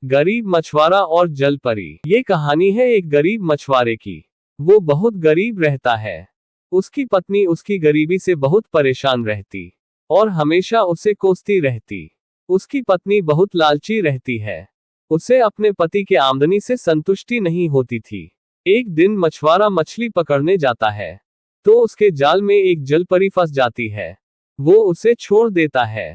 गरीब मछुआरा और जल परी। ये कहानी है एक गरीब मछुआरे की। वो बहुत गरीब रहता है। उसकी पत्नी उसकी गरीबी से बहुत परेशान रहती और हमेशा उसे कोसती रहती। उसकी पत्नी बहुत लालची रहती है। उसे अपने पति के आमदनी से संतुष्टि नहीं होती थी। एक दिन मछुआरा मछली पकड़ने जाता है तो उसके जाल में एक जलपरी फंस जाती है। वो उसे छोड़ देता है।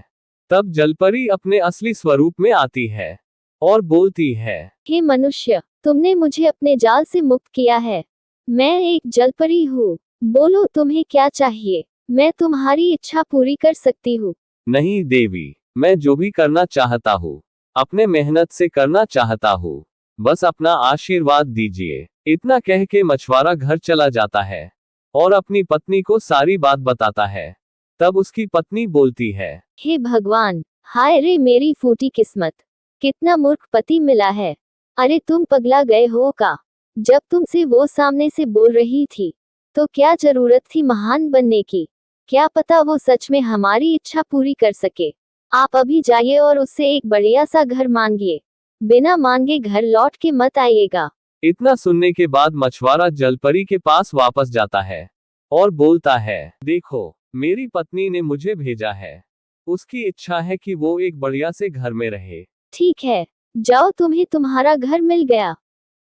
तब जलपरी अपने असली स्वरूप में आती है और बोलती है, हे मनुष्य, तुमने मुझे अपने जाल से मुक्त किया है। मैं एक जलपरी हूँ। बोलो तुम्हें क्या चाहिए, मैं तुम्हारी इच्छा पूरी कर सकती हूँ। नहीं देवी, मैं जो भी करना चाहता हूँ अपने मेहनत से करना चाहता हूँ। बस अपना आशीर्वाद दीजिए। इतना कह के मछुआरा घर चला जाता है और अपनी पत्नी को सारी बात बताता है। तब उसकी पत्नी बोलती है, हे भगवान, हाय रे मेरी फूटी किस्मत, कितना मूर्ख पति मिला है। अरे तुम पगला गए हो का? जब तुमसे वो सामने से बोल रही थी तो क्या जरूरत थी महान बनने की? क्या पता वो सच में हमारी इच्छा पूरी कर सके। आप अभी जाइए और उससे एक बढ़िया सा घर मांगिए। बिना मांगे घर लौट के मत आइएगा। इतना सुनने के बाद मछुआरा जलपरी के पास वापस जाता है और बोलता है, देखो, मेरी पत्नी ने मुझे भेजा है। उसकी इच्छा है कि वो एक बढ़िया से घर में रहे। ठीक है, जाओ, तुम्हें तुम्हारा घर मिल गया।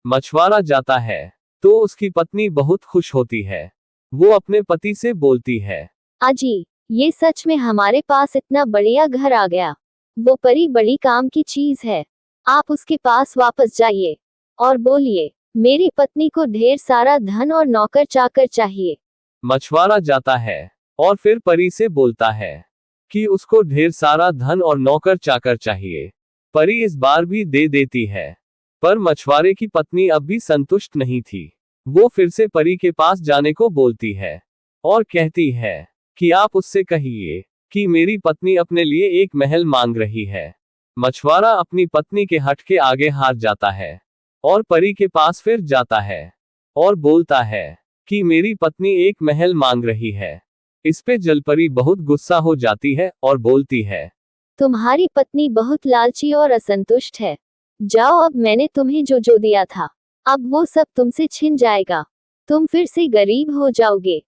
मछुआरा जाता है तो उसकी पत्नी बहुत खुश होती है। वो अपने पति से बोलती है, अजी, ये सच में हमारे पास इतना बढ़िया घर आ गया। वो परी बड़ी काम की चीज है। आप उसके पास वापस जाइए और बोलिए, मेरी पत्नी को ढेर सारा धन और नौकर चाकर चाहिए। मछुआरा जाता है और फिर परी से बोलता है कि उसको ढेर सारा धन और नौकर चाकर चाहिए। परी इस बार भी दे देती है, पर मछुआरे की पत्नी अब भी संतुष्ट नहीं थी। वो फिर से परी के पास जाने को बोलती है और कहती है कि आप उससे कहिए कि मेरी पत्नी अपने लिए एक महल मांग रही है। मछुआरा अपनी पत्नी के हट के आगे हार जाता है और परी के पास फिर जाता है और बोलता है कि मेरी पत्नी एक महल मांग रही है। इस पे जलपरी बहुत गुस्सा हो जाती है और बोलती है, तुम्हारी पत्नी बहुत लालची और असंतुष्ट है। जाओ, अब मैंने तुम्हें जो जो दिया था अब वो सब तुमसे छिन जाएगा। तुम फिर से गरीब हो जाओगे।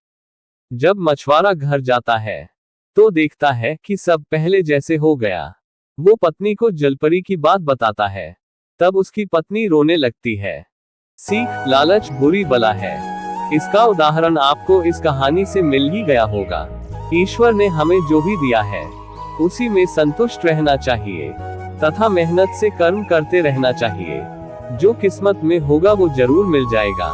जब मछुआरा घर जाता है तो देखता है कि सब पहले जैसे हो गया। वो पत्नी को जलपरी की बात बताता है। तब उसकी पत्नी रोने लगती है। सीख, लालच बुरी बला है। इसका उदाहरण आपको इस कहानी से मिल ही गया होगा। ईश्वर ने हमें जो भी दिया है उसी में संतुष्ट रहना चाहिए तथा मेहनत से कर्म करते रहना चाहिए। जो किस्मत में होगा वो जरूर मिल जाएगा।